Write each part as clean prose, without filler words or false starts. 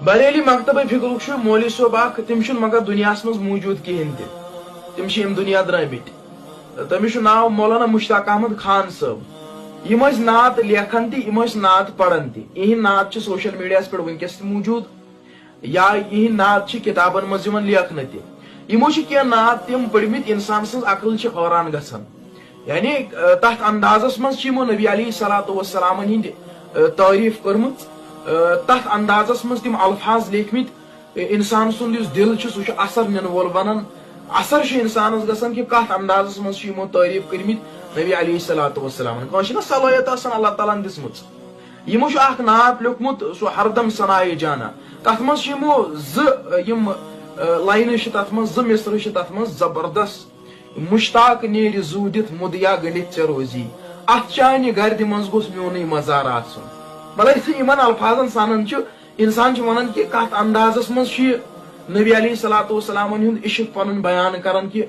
بریلی مکتب فکر مولوی صوب اخ تم مگر دنیا مز موجود کہین تم دنیا درامت تمس ناو مولانا مشتاق احمد خان صاحب یم نعت لیکھان تم نعت پڑھان تہند نعت سوشل میڈیا پہ ونکس موجود یا یہ نعت کتابن مز لیکھن تمو کی نعت تم پڑھمت انسان سن عقل حیران گھان یعنی تر اندازس مز نبی علیہ الصلوۃ والسلام ہند تعریف کرمت تر اندازس مز تم الفاظ لیکھمت انسان سن دل سہ اثر نن وول بنان اثر انسانس گھان کہ کت اندازس مز تعریف کرمت نبی علیہ الصلوۃ والسلام کھانا صلاحیت اللہ تعالیٰ دس یمو اخ نعت لیوکھمت سہ ہردم ثنائے جانا تر مز یم لائنہ تر مز ز مصر تر مز زبردست مشتاق نیر زو دت مدیا گلت ے روزی ات چانہ گرد مز گوس میون مزار آسن مطلب ان الفاظن سانن انسان ونان کہ کت اندازس مز نبی علیہ الصلوۃ والسلام ہند عشق پن بیان کران کہ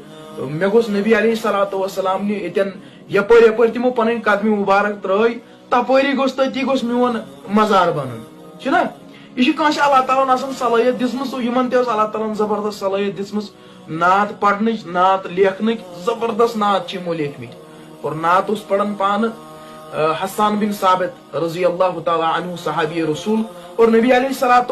مے گوس نبی علیہ الصلوۃ والسلام یتن یپر یپر تمو پن قدم مبارک ترٲے تپری گوس تتی گوس میون مزار بنن چھنا یہ کانس اللہ تعالیٰ صلاحیت دسمس یمن تہ اللہ تعالیٰ زبردست صلاحیت دسمس نعت پڑھنچ نعت لیکھنک زبردست نعت یمو لیکھمت اور نعت اس پڑھن پان حسان بن ثابت رضی اللہ تعالیٰ عنہ صحابی رسول اور نبی علیہ الصلوۃ